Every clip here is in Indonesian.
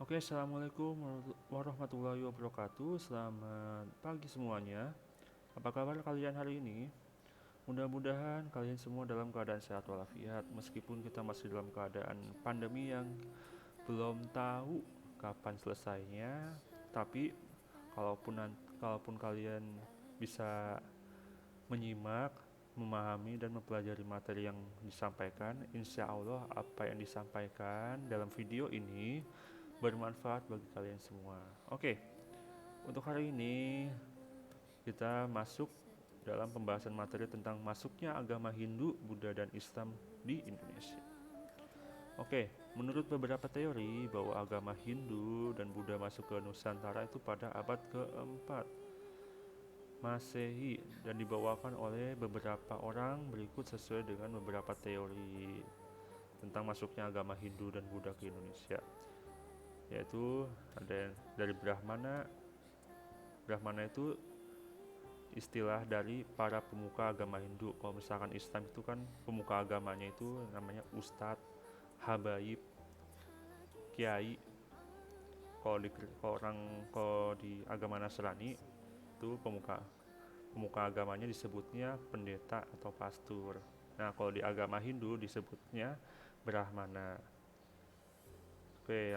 Oke, assalamualaikum warahmatullahi wabarakatuh. Selamat pagi semuanya. Apa kabar kalian hari ini? Mudah-mudahan kalian semua dalam keadaan sehat walafiat, meskipun kita masih dalam keadaan pandemi yang belum tahu kapan selesainya. Tapi kalaupun kalian bisa menyimak, memahami dan mempelajari materi yang disampaikan, insya Allah apa yang disampaikan dalam video ini bermanfaat bagi kalian semua. Oke, untuk hari ini kita masuk dalam pembahasan materi tentang masuknya agama Hindu, Buddha, dan Islam di Indonesia. Oke, menurut beberapa teori bahwa agama Hindu dan Buddha masuk ke Nusantara itu pada abad keempat Masehi dan dibawakan oleh beberapa orang berikut sesuai dengan beberapa teori tentang masuknya agama Hindu dan Buddha ke Indonesia, yaitu ada dari Brahmana. Brahmana itu istilah dari para pemuka agama Hindu. Kalau misalkan Islam itu kan pemuka agamanya itu namanya Ustadz, Habaib, Kiai. Kalau di agama Nasrani itu pemuka agamanya disebutnya pendeta atau pastor. Nah, kalau di agama Hindu disebutnya Brahmana. Oke,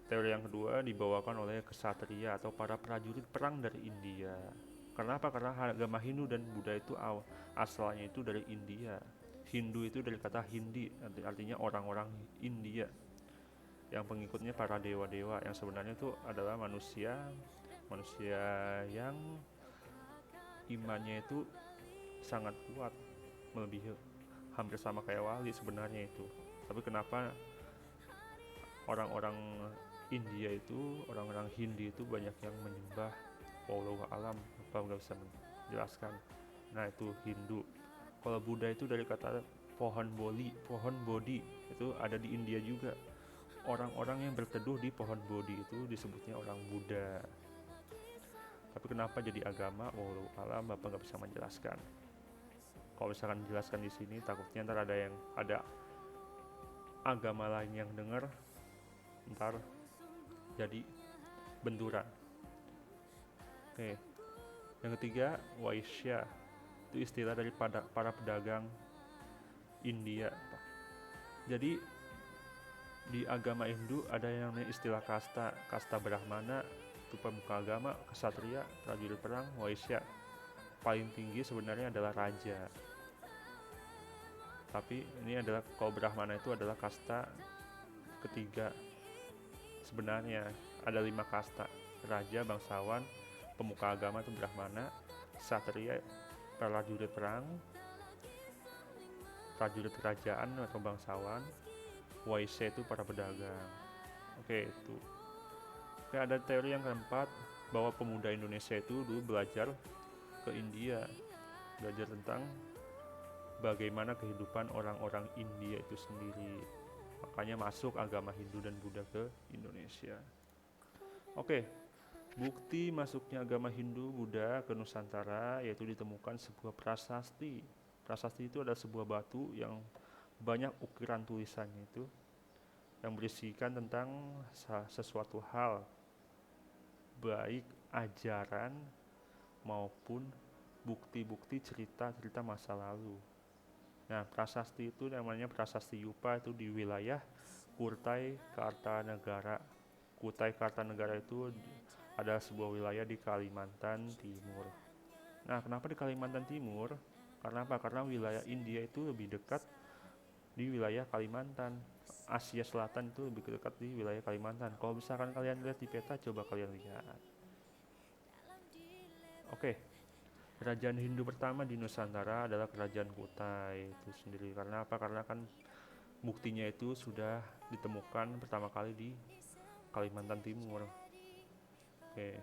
teori yang kedua dibawakan oleh kesatria atau para prajurit perang dari India. Kenapa? Karena agama Hindu dan Buddha itu asalnya itu dari India. Hindu itu dari kata Hindi, artinya orang-orang India, yang pengikutnya para dewa-dewa, yang sebenarnya itu adalah manusia manusia yang imannya itu sangat kuat, melebihi, hampir sama kayak wali sebenarnya itu. Tapi kenapa orang-orang India itu, orang-orang Hindi itu banyak yang menyembah wallahu alam, apa nggak bisa menjelaskan. Nah, itu Hindu. Kalau Buddha itu dari kata pohon bodhi itu ada di India juga. Orang-orang yang berteduh di pohon bodhi itu disebutnya orang Buddha. Tapi kenapa jadi agama wallahu alam, bapak nggak bisa menjelaskan. Kalau misalkan menjelaskan di sini takutnya ntar ada agama lain yang dengar, ntar jadi benturan. Oke, yang ketiga Waisya, itu istilah dari para pedagang India. Jadi di agama Hindu ada yang namanya istilah kasta Brahmana itu pemuka agama, kesatria, prajurit perang, Waisya paling tinggi sebenarnya adalah raja. Tapi ini adalah, kalau Brahmana itu adalah kasta ketiga. Sebenarnya ada 5 kasta: raja, bangsawan, pemuka agama itu Brahmana, satria, prajurit perang, prajurit kerajaan atau bangsawan, Waisya itu para pedagang. Oke, itu. Oke, ada teori yang keempat bahwa pemuda Indonesia itu dulu belajar ke India, belajar tentang bagaimana kehidupan orang-orang India itu sendiri. Makanya masuk agama Hindu dan Buddha ke Indonesia. Oke, bukti masuknya agama Hindu Buddha ke Nusantara yaitu ditemukan sebuah prasasti. Prasasti itu adalah sebuah batu yang banyak ukiran tulisannya itu, yang berisikan tentang sesuatu hal, baik ajaran maupun bukti-bukti cerita-cerita masa lalu. Nah, prasasti itu namanya Prasasti Yupa, itu di wilayah Kutai Kartanegara. Kutai Kartanegara itu adalah sebuah wilayah di Kalimantan Timur. Nah, kenapa di Kalimantan Timur? Karena apa? Karena wilayah India itu lebih dekat di wilayah Kalimantan. Asia Selatan itu lebih dekat di wilayah Kalimantan. Kalau misalkan kalian lihat di peta, coba kalian lihat. Oke, kerajaan Hindu pertama di Nusantara adalah Kerajaan Kutai itu sendiri. Karena apa? Karena kan buktinya itu sudah ditemukan pertama kali di Kalimantan Timur. Oke.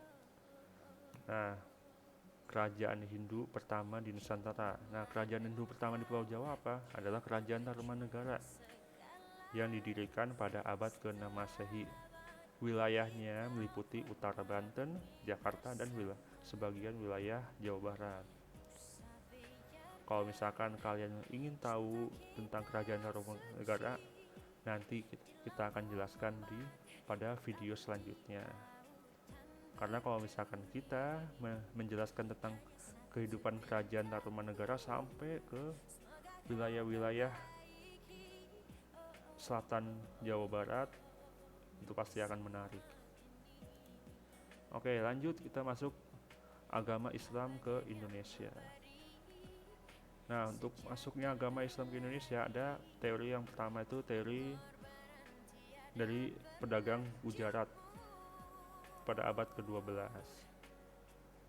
Nah, kerajaan Hindu pertama di Nusantara. Nah, kerajaan Hindu pertama di Pulau Jawa apa? Adalah Kerajaan Tarumanegara yang didirikan pada abad ke-6 Masehi. Wilayahnya meliputi utara Banten, Jakarta, dan sebagian wilayah Jawa Barat. Kalau misalkan kalian ingin tahu tentang Kerajaan Tarumanegara, nanti kita akan jelaskan di pada video selanjutnya. Karena kalau misalkan kita menjelaskan tentang kehidupan kerajaan Tarumanegara sampai ke wilayah-wilayah selatan Jawa Barat, itu pasti akan menarik. Oke, lanjut kita masuk agama Islam ke Indonesia. Nah, untuk masuknya agama Islam ke Indonesia ada teori yang pertama, itu teori dari pedagang Gujarat pada abad ke-12.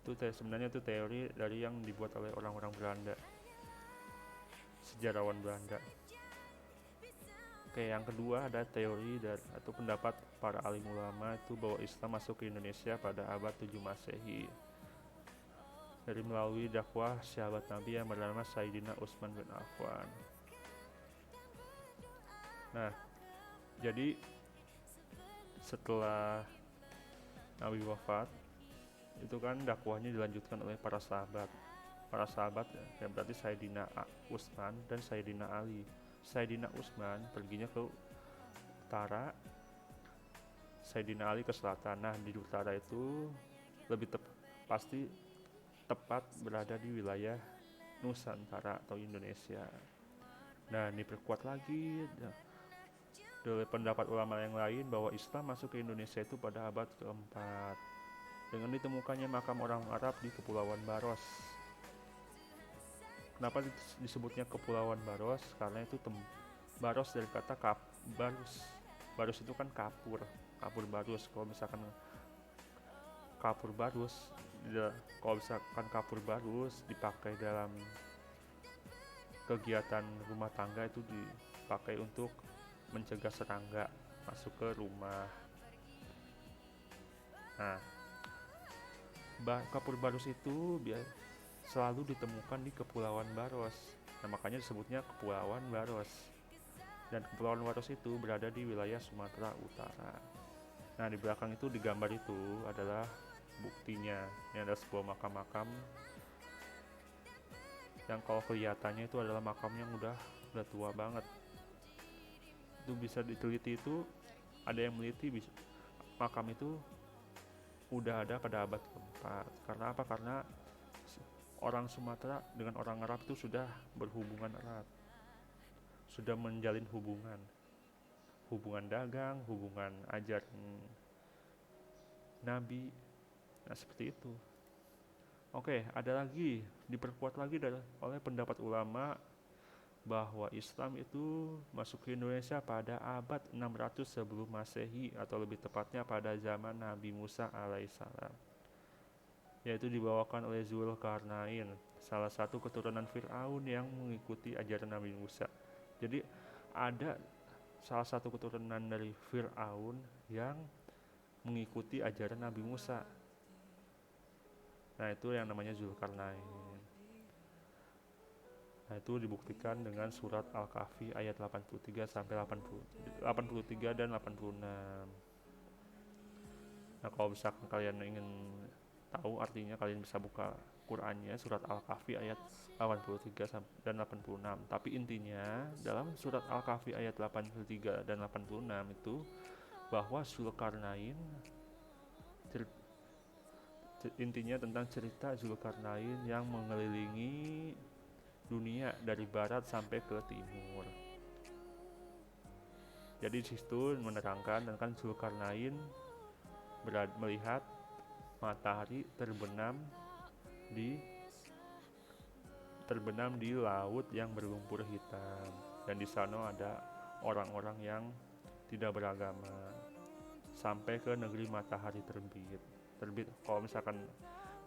Itu sebenarnya itu teori dari yang dibuat oleh orang-orang Belanda, sejarawan Belanda. Oke, yang kedua ada teori atau pendapat para alim ulama itu bahwa Islam masuk ke Indonesia pada abad 7 Masehi dari melalui dakwah sahabat Nabi yang bernama Sayyidina Utsman bin Affan. Nah, jadi setelah Nabi wafat, itu kan dakwahnya dilanjutkan oleh para sahabat. Para sahabat ya berarti Sayyidina Utsman dan Sayyidina Ali. Sayyidina Utsman perginya ke utara, Sayyidina Ali ke selatan. Nah, di utara itu lebih pasti tepat berada di wilayah Nusantara atau Indonesia. Nah, diperkuat lagi oleh pendapat ulama yang lain bahwa Islam masuk ke Indonesia itu pada abad keempat dengan ditemukannya makam orang Arab di Kepulauan Baros. Kenapa disebutnya Kepulauan Baros? Karena itu Baros dari kata barus. Barus itu kan kapur barus. Kalau misalkan kapur barus dipakai dalam kegiatan rumah tangga, itu dipakai untuk mencegah serangga masuk ke rumah. Nah, kapur barus itu selalu ditemukan di Kepulauan Baros. Nah, makanya disebutnya Kepulauan Baros. Dan Kepulauan Baros itu berada di wilayah Sumatera Utara. Nah, di belakang itu di gambar itu adalah buktinya. Ini ada sebuah makam-makam yang kalau kelihatannya itu adalah makam yang udah tua banget. Itu bisa diteliti, itu ada yang meliti makam itu udah ada pada abad keempat. Karena apa? Karena orang Sumatera dengan orang Arab itu sudah berhubungan erat, sudah menjalin hubungan dagang, hubungan ajaran Nabi. Nah, seperti itu. Oke, ada lagi, diperkuat lagi oleh pendapat ulama bahwa Islam itu masuk ke Indonesia pada abad 600 sebelum Masehi, atau lebih tepatnya pada zaman Nabi Musa alaihissalam, yaitu dibawakan oleh Zulkarnain, salah satu keturunan Fir'aun yang mengikuti ajaran Nabi Musa. Jadi ada salah satu keturunan dari Fir'aun yang mengikuti ajaran Nabi Musa. Nah, itu yang namanya Zulkarnain. Nah, itu dibuktikan dengan surat Al-Kahfi ayat 83 sampai 83 dan 86. Nah, kalau misalkan kalian ingin tahu artinya, kalian bisa buka Qur'annya, surat Al-Kahfi ayat 83 dan 86. Tapi intinya dalam surat Al-Kahfi ayat 83 dan 86 itu bahwa Zulkarnain, intinya tentang cerita Zulkarnain yang mengelilingi dunia dari barat sampai ke timur. Jadi di situ menerangkan tentang Zulkarnain melihat matahari terbenam di laut yang berlumpur hitam, dan di sana ada orang-orang yang tidak beragama sampai ke negeri matahari terbit. Kalau misalkan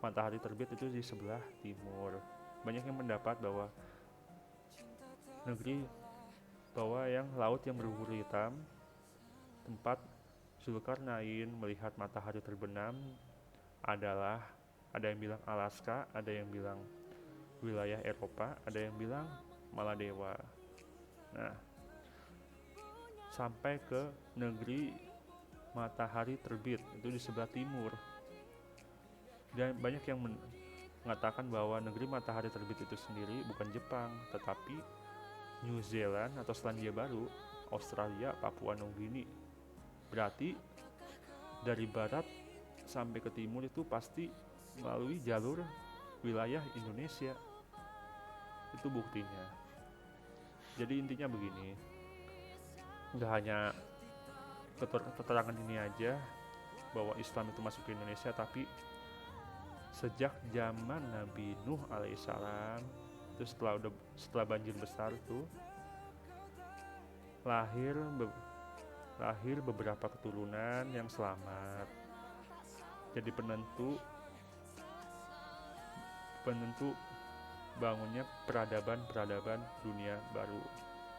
matahari terbit itu di sebelah timur. Banyak yang mendapat bahwa yang laut yang berlumpur hitam, tempat Zulkarnain melihat matahari terbenam, adalah, ada yang bilang Alaska, ada yang bilang wilayah Eropa, ada yang bilang Maladewa. Nah, sampai ke negeri matahari terbit itu di sebelah timur. Dan banyak yang mengatakan bahwa negeri matahari terbit itu sendiri bukan Jepang, tetapi New Zealand atau Selandia Baru, Australia, Papua Nugini. Berarti dari barat sampai ke timur itu pasti melalui jalur wilayah Indonesia. Itu buktinya. Jadi intinya begini, nggak hanya keterangan ini aja bahwa Islam itu masuk ke Indonesia, tapi sejak zaman Nabi Nuh alaihissalam itu setelah banjir besar tuh lahir beberapa keturunan yang selamat. Jadi penentu bangunnya peradaban dunia baru.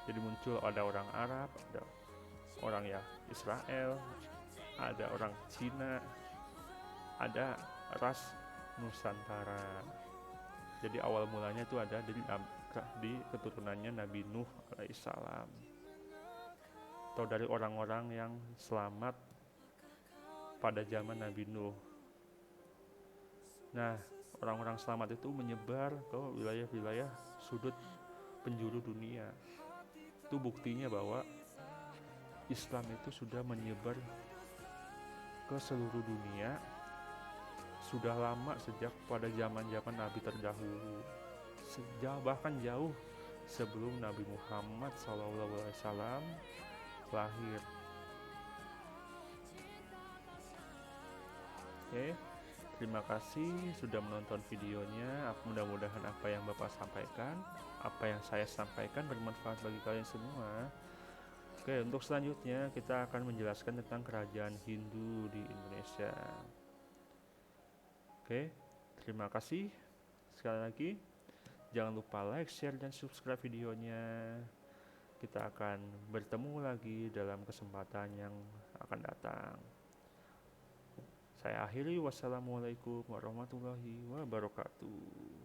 Jadi muncul ada orang Arab, ada orang ya Israel, ada orang Cina, ada ras Nusantara. Jadi awal mulanya itu ada di keturunannya Nabi Nuh alaihissalam, atau dari orang-orang yang selamat pada zaman Nabi Nuh. Nah, orang-orang selamat itu menyebar ke wilayah-wilayah sudut penjuru dunia. Itu buktinya bahwa Islam itu sudah menyebar ke seluruh dunia sudah lama, sejak pada zaman-zaman Nabi terdahulu, bahkan jauh sebelum Nabi Muhammad SAW lahir. Oke, terima kasih sudah menonton videonya. Mudah-mudahan apa yang Bapak sampaikan, apa yang saya sampaikan bermanfaat bagi kalian semua. Oke, untuk selanjutnya kita akan menjelaskan tentang kerajaan Hindu di Indonesia. Oke, terima kasih sekali lagi. Jangan lupa like, share, dan subscribe videonya. Kita akan bertemu lagi dalam kesempatan yang akan datang. Saya akhiri, wassalamualaikum warahmatullahi wabarakatuh.